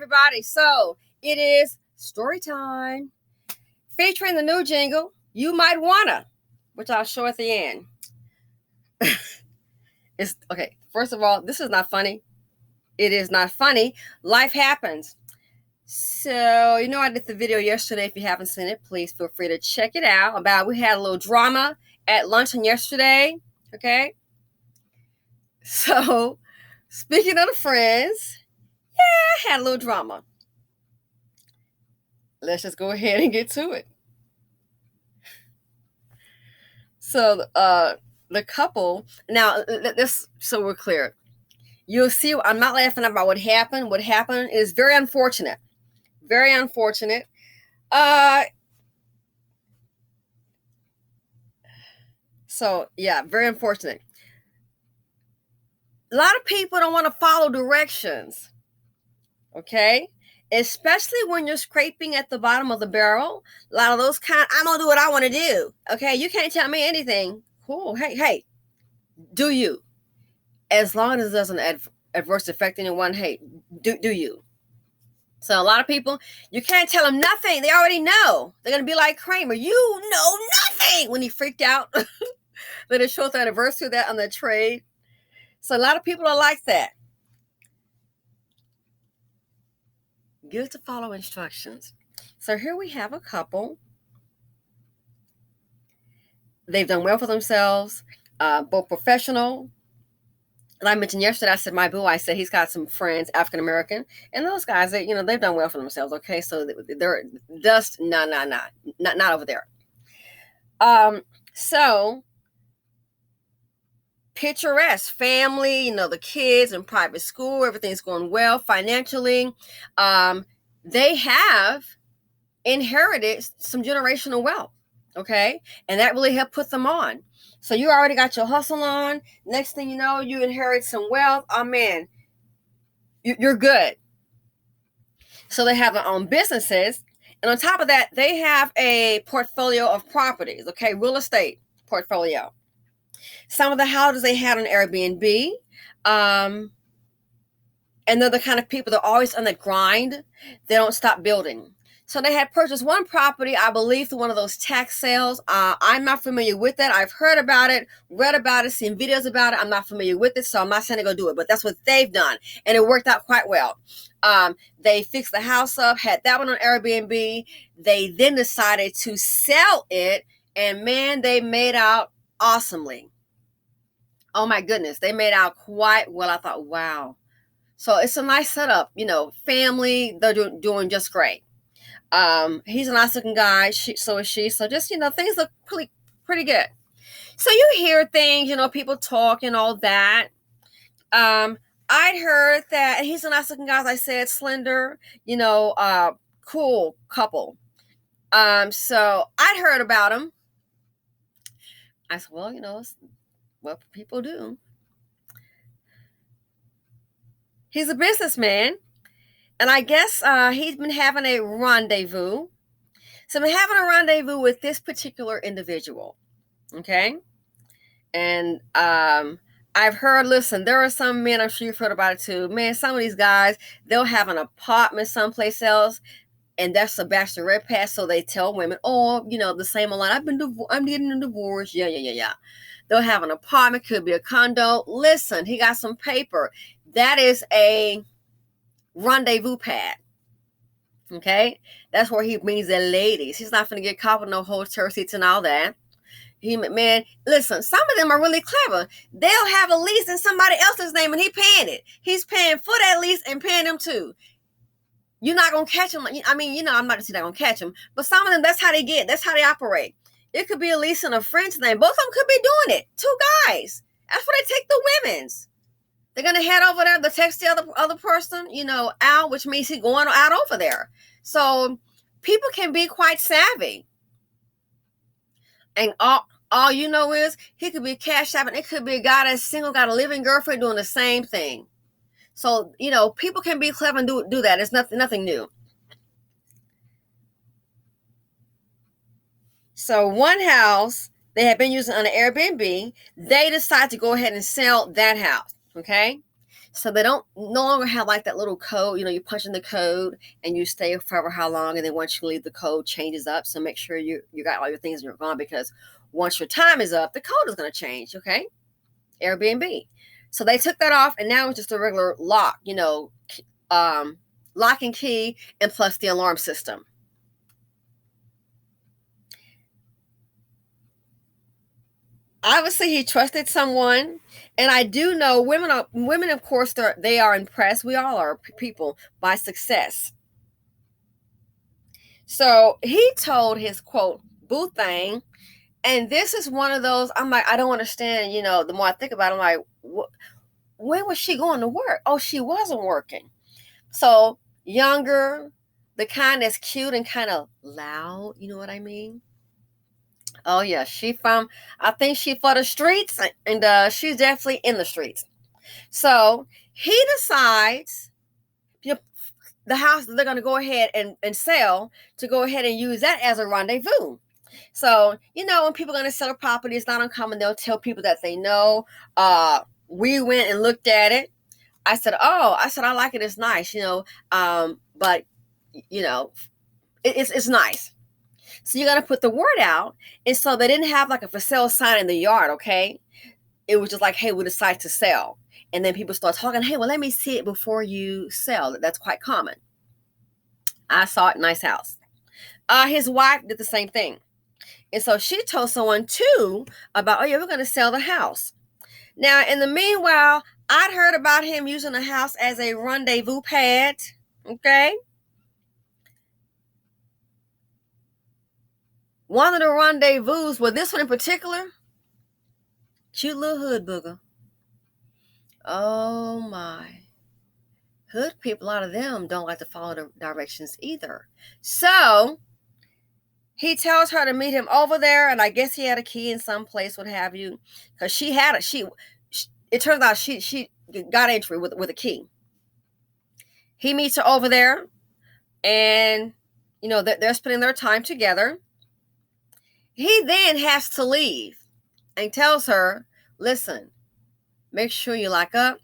everybody. So it is story time, featuring the new jingle, You Might Wanna, which I'll show at the end. It's okay. First of all, this is not funny. It is not funny. Life happens. So, I did the video yesterday. If you haven't seen it, please feel free to check it out. We had a little drama at luncheon yesterday. Okay. So, speaking of the friends, I had a little drama. Let's just go ahead and get to it. So, the couple, now, this, so we're clear. You'll see, I'm not laughing about what happened. What happened is very unfortunate. Very unfortunate. So, yeah, very unfortunate. A lot of people don't want to follow directions. Okay? Especially when you're scraping at the bottom of the barrel. A lot of those I'm going to do what I want to do. Okay? You can't tell me anything. Cool. Hey, do you? As long as it doesn't adverse affect anyone, hey, do you? So a lot of people, you can't tell them nothing. They already know. They're going to be like Kramer. You know nothing when he freaked out. Let it show the anniversary of that on the trade. So a lot of people are like that. Good to follow instructions. So here we have a couple. They've done well for themselves, both professional. And I mentioned yesterday, I said, my boo, I said he's got some friends, African-American. And those guys, they've done well for themselves, okay? So they're just, not over there. So, picturesque family, the kids in private school, everything's going well financially. They have inherited some generational wealth, okay? And that really helped put them on. So you already got your hustle on. Next thing you know, you inherit some wealth. Oh, man, you're good. So they have their own businesses. And on top of that, they have a portfolio of properties, okay? Real estate portfolio. Some of the houses they had on Airbnb. And they're the kind of people that are always on the grind. They don't stop building. So they had purchased one property, I believe, through one of those tax sales. I'm not familiar with that. I've heard about it, read about it, seen videos about it. I'm not familiar with it, so I'm not saying to go do it. But that's what they've done, and it worked out quite well. They fixed the house up, had that one on Airbnb. They then decided to sell it, and man, they made out awesomely. Oh my goodness, they made out quite well. I thought, wow. So it's a nice setup, family. They're doing just great. He's a nice looking guy. So is she. So just, things look pretty good. So you hear things, people talk and all that. I'd heard that he's a nice looking guy, as I said, slender, cool couple. So I'd heard about him. I said, well, it's what people do. He's a businessman. And I guess he's been having a rendezvous. So been having a rendezvous with this particular individual. Okay? And I've heard, listen, there are some men, I'm sure you've heard about it too. Man, some of these guys, they'll have an apartment someplace else. And that's a bachelorette pass. So they tell women, the same line. I'm getting a divorce. Yeah. They'll have an apartment, could be a condo. Listen, he got some paper. That is a rendezvous pad. Okay? That's where he brings the ladies. He's not going to get caught with no hotel seats and all that. Man, listen, some of them are really clever. They'll have a lease in somebody else's name and he paying it. He's paying for that lease and paying them too. You're not going to catch them. I'm not going to say they're going to catch them, but some of them, that's how they get. That's how they operate. It could be a lease in a friend's name. Both of them could be doing it. Two guys. That's where they take the women's. They're going to head over there to text the other person, out, which means he's going out over there. So people can be quite savvy. And all you know is he could be cash shopping. It could be a guy that's single, got a living girlfriend doing the same thing. So, people can be clever and do that. It's nothing new. So one house they had been using on an Airbnb, they decided to go ahead and sell that house. Okay. So they don't no longer have like that little code. You punch in the code and you stay forever how long, and then once you leave, the code changes up. So make sure you got all your things and you're gone, because once your time is up, the code is going to change. Okay, Airbnb. So they took that off, and now it's just a regular lock. Lock and key, and plus the alarm system. Obviously, he trusted someone, and I do know women. Women, of course, they are impressed. We all are people by success. So he told his quote boo thing, and this is one of those. I'm like, I don't understand. The more I think about it, I'm like, when was she going to work? Oh, she wasn't working. So younger, the kind that's cute and kind of loud. You know what I mean? Oh yeah, I think she for the streets, and she's definitely in the streets. So he decides, the house that they're going to go ahead and sell, to go ahead and use that as a rendezvous. So, when people are going to sell a property, it's not uncommon. They'll tell people that they know. We went and looked at it. I said, I like it. It's nice, but, it's nice. So you got to put the word out. And so they didn't have like a for sale sign in the yard, okay? It was just like, hey, we decide to sell. And then people start talking, hey, well, let me see it before you sell. That's quite common. I saw it, nice house. His wife did the same thing. And so she told someone too about, oh yeah, we're going to sell the house. Now, in the meanwhile, I'd heard about him using the house as a rendezvous pad. Okay. One of the rendezvous, well, this one in particular, cute little hood booger. Oh my. Hood people, a lot of them don't like to follow the directions either. So he tells her to meet him over there, and I guess he had a key in some place, what have you, because she had it. It turns out she got entry with a key. He meets her over there, and they're spending their time together. He then has to leave and tells her, listen, make sure you lock up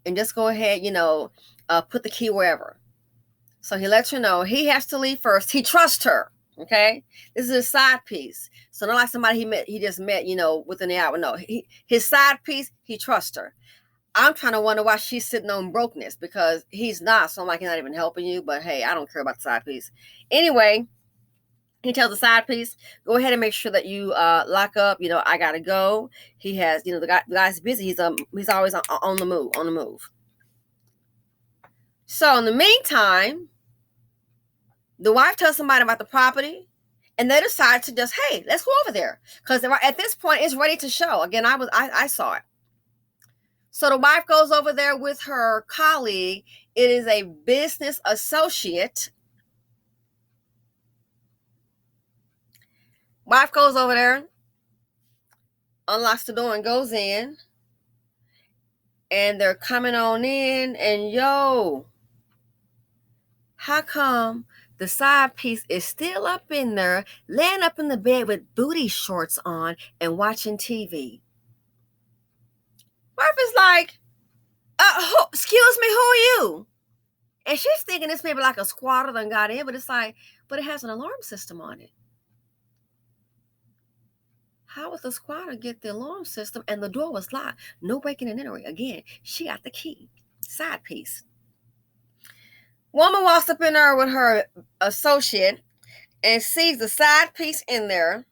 and just go ahead, put the key wherever. So he lets her know he has to leave first. He trusts her. Okay, this is a side piece. So not like somebody he just met, within the hour. No, his side piece, he trusts her. I'm trying to wonder why she's sitting on brokenness, because he's not. So I'm like, he's not even helping you. But hey, I don't care about the side piece. Anyway, he tells the side piece, go ahead and make sure that you lock up. I gotta go. He has, the guy's busy. He's always on the move. So in the meantime, the wife tells somebody about the property, and they decide to just, hey, let's go over there, because at this point it's ready to show. Again, I saw it. So the wife goes over there with her colleague. It is a business associate. Wife goes over there, unlocks the door, and goes in. And they're coming on in, and how come the side piece is still up in there, laying up in the bed with booty shorts on and watching TV? Wife is like, excuse me, who are you? And she's thinking this may be like a squatter that got in, but it's like, but it has an alarm system on it. How would the squatter get the alarm system and the door was locked? No breaking and entering. Again, she got the key. Side piece. Woman walks up in there with her associate and sees the side piece in there,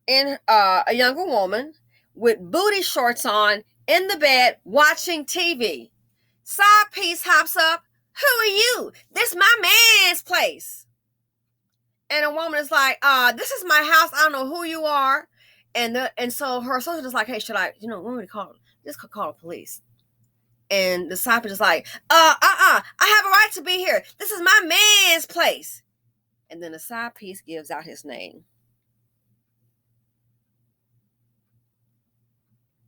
in a younger woman with booty shorts on in the bed watching TV. Side piece hops up. Who are you? This my man's place. And a woman is like, this is my house. I don't know who you are. And so her associate is like, hey, should I, want me to call? Just call the police. And the side piece is like, I have a right to be here. This is my man's place. And then the side piece gives out his name.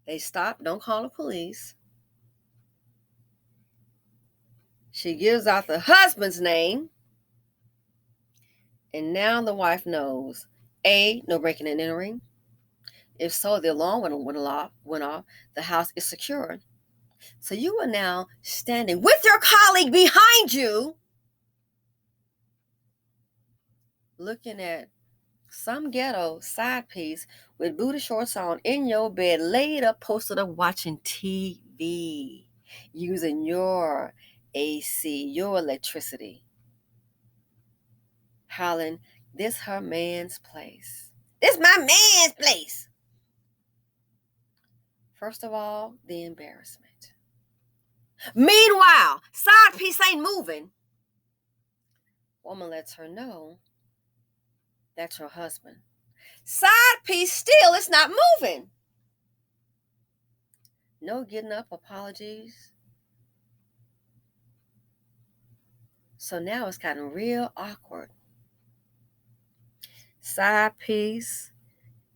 They stop, don't call the police. She gives out the husband's name. And now the wife knows, A, no breaking and entering. If so, the alarm went off. The house is secured. So you are now standing with your colleague behind you, looking at some ghetto side piece with booty shorts on in your bed, laid up, posted up, watching TV, using your AC, your electricity, hollering, this her man's place. This my man's place. First of all, the embarrassment. Meanwhile, side piece ain't moving. Woman lets her know that's her husband. Side piece still is not moving. No getting up apologies. So now it's gotten real awkward. Side piece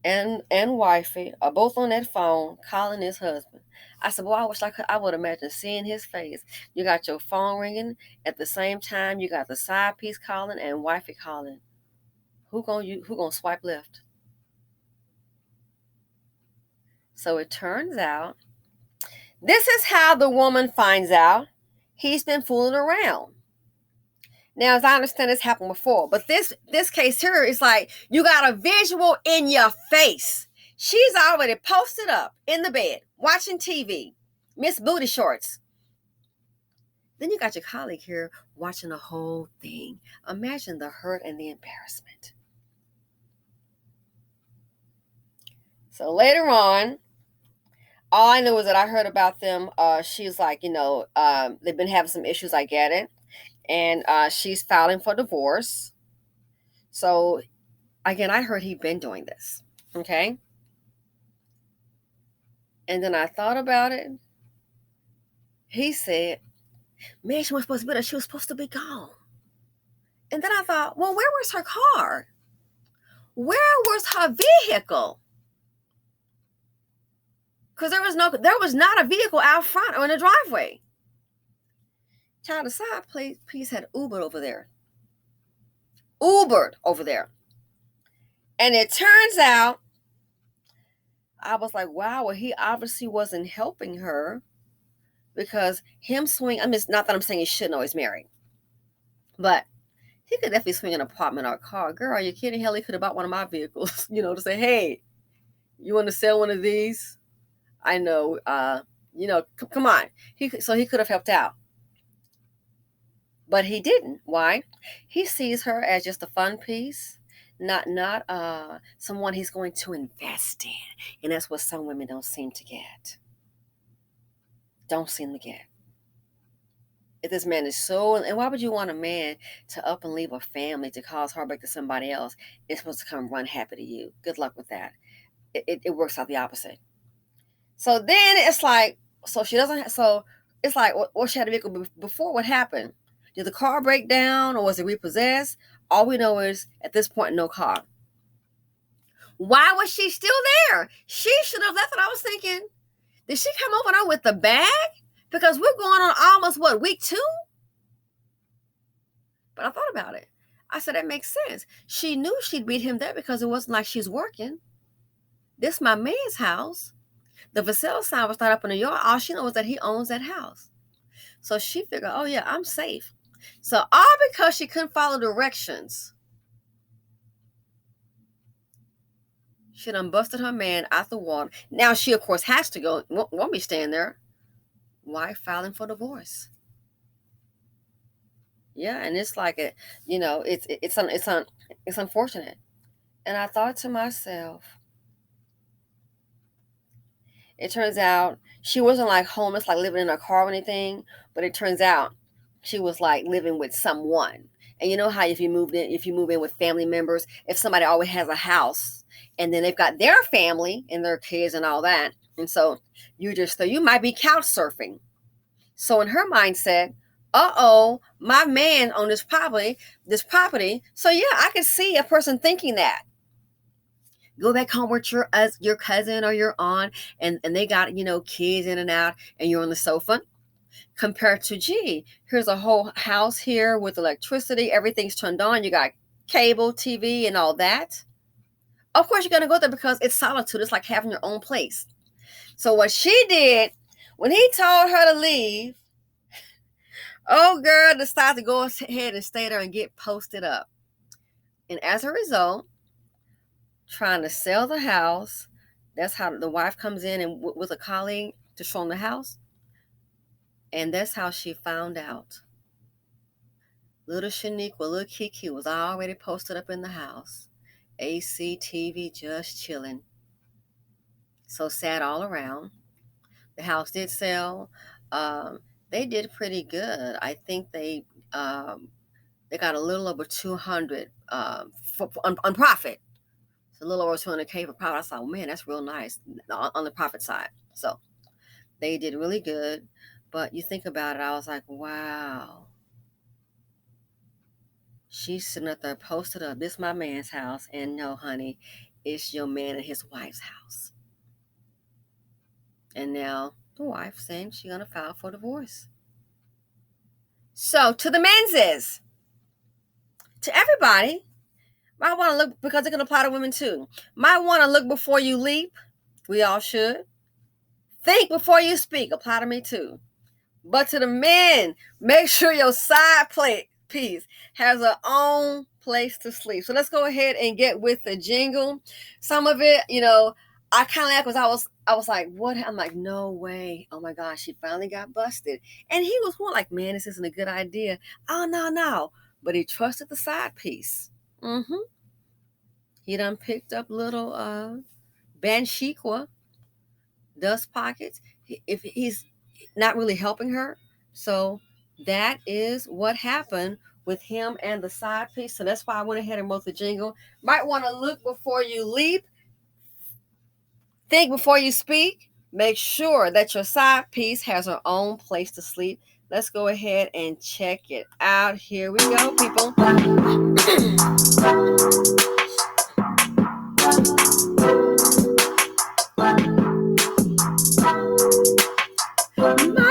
and Wifey are both on that phone calling his husband. I said, well, I wish I would imagine seeing his face. You got your phone ringing at the same time. You got the side piece calling and Wifey calling. Who gonna swipe left? So it turns out, this is how the woman finds out he's been fooling around. Now, as I understand, this happened before, but this case here is like you got a visual in your face. She's already posted up in the bed watching TV, Miss Booty Shorts. Then you got your colleague here watching the whole thing. Imagine the hurt and the embarrassment. So later on, all I know is that I heard about them. She's like, they've been having some issues. I get it. And she's filing for divorce. So, again, I heard he'd been doing this. Okay? And then I thought about it. He said, man, she wasn't supposed to be there. She was supposed to be gone. And then I thought, well, where was her car? Where was her vehicle? Because there was not a vehicle out front or in the driveway. Child, the side piece had Ubered over there. And it turns out, I was like, wow, well, he obviously wasn't helping her because him swing, I mean, it's not that I'm saying he shouldn't always marry, but he could definitely swing an apartment or a car. Girl, are you kidding? Hell, he could have bought one of my vehicles, to say, hey, you want to sell one of these? I know, come on. So he could have helped out. But he didn't. Why? He sees her as just a fun piece, not someone he's going to invest in. And that's what some women don't seem to get. If this man is and why would you want a man to up and leave a family to cause heartbreak to somebody else? It's supposed to come run happy to you. Good luck with that. It works out the opposite. So then it's like, it's like, what she had a vehicle before, what happened? Did the car break down or was it repossessed? All we know is at this point, no car. Why was she still there? She should have left it. I was thinking, did she come over now with the bag? Because we're going on almost, week 2? But I thought about it. I said, that makes sense. She knew she'd beat him there because it wasn't like she's working. This is my man's house. The for sale sign was not up in the yard. All she knows is that he owns that house. So she figured, oh yeah, I'm safe. So all because she couldn't follow directions, she done busted her man out the water. Now she, of course, has to go. Won't be staying there. Why filing for divorce? Yeah, and it's like it's unfortunate. And I thought to myself, it turns out she wasn't like homeless, like living in a car or anything, but it turns out she was like living with someone. And you know how if you move in with family members, if somebody always has a house and then they've got their family and their kids and all that, and so you might be couch surfing. So in her mindset, my man on this property. So yeah, I could see a person thinking that. Go back home with your cousin or your aunt, and they got, kids in and out, and you're on the sofa. Compared to, gee, here's a whole house here with electricity. Everything's turned on. You got cable, TV, and all that. Of course, you're going to go there because it's solitude. It's like having your own place. So what she did When he told her to leave, old girl decided to go ahead and stay there and get posted up. And as a result, trying to sell the house, that's how the wife comes in and with a colleague to show them the house. And that's how she found out. Little Shaniqua, little Kiki was already posted up in the house. AC, TV, just chilling. So sad all around. The house did sell. They did pretty good. I think they got a little over 200 on profit. It's a little over 200K for profit. I thought, man, that's real nice on the profit side. So they did really good. But you think about it, I was like, wow. She's sitting up there posted up, this is my man's house. And no, honey, it's your man and his wife's house. And now the wife saying she's going to file for divorce. So to the menses, to everybody, might want to look, because it can apply to women too. Might want to look before you leap. We all should. Think before you speak. Apply to me too. But to the men, make sure your side piece has her own place to sleep. So let's go ahead and get with the jingle. Some of it, I kind of laughed because I was like, what? I'm like, no way. Oh my gosh, she finally got busted. And he was more like, man, this isn't a good idea. Oh, no. But he trusted the side piece. He done picked up little Banshikwa, dust pockets. If he's not really helping her. So that is what happened with him and the side piece. So that's why I went ahead and wrote the jingle. Might want to look before you leap. Think before you speak. Make sure that your side piece has her own place to sleep. Let's go ahead and check it out. Here we go, people. Might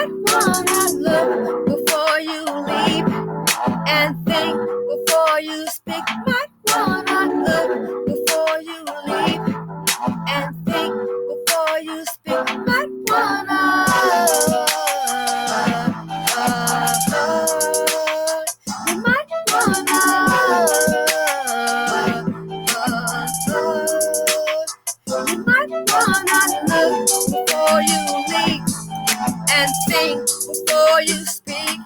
wanna look before you leap and think before you speak. Might wanna look before you leap and think before you speak. Might wanna you might wanna you might wanna look before you leap and think before you speak.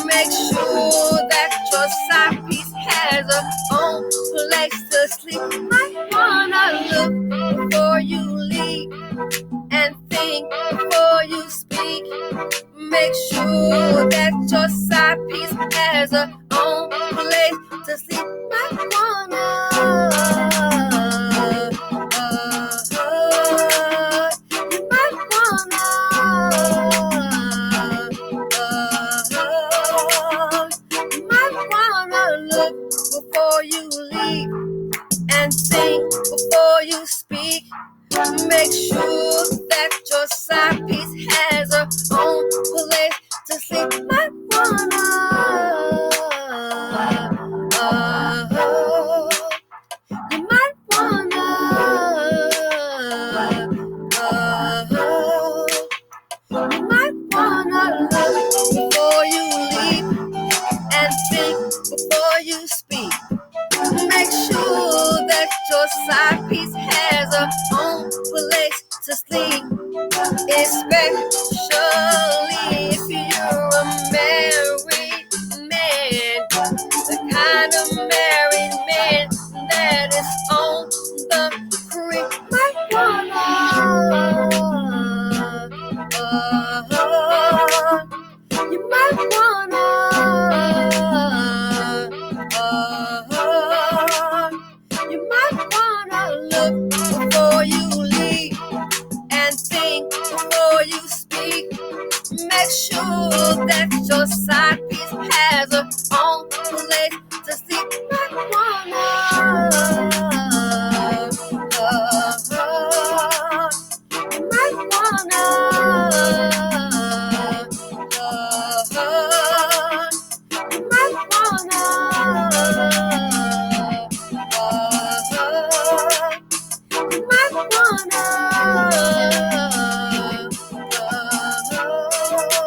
Make sure that your side piece has her own place to sleep. Might wanna look before you leap and think before you speak. Make sure that your side piece has her own place to sleep. Might wanna you might wanna you might wanna look before you leap and think before you speak. Make sure that your side piece has her own place to sleep. Might wanna you might wanna you might wanna look before you leap and think before you speak. Make sure that your side piece has her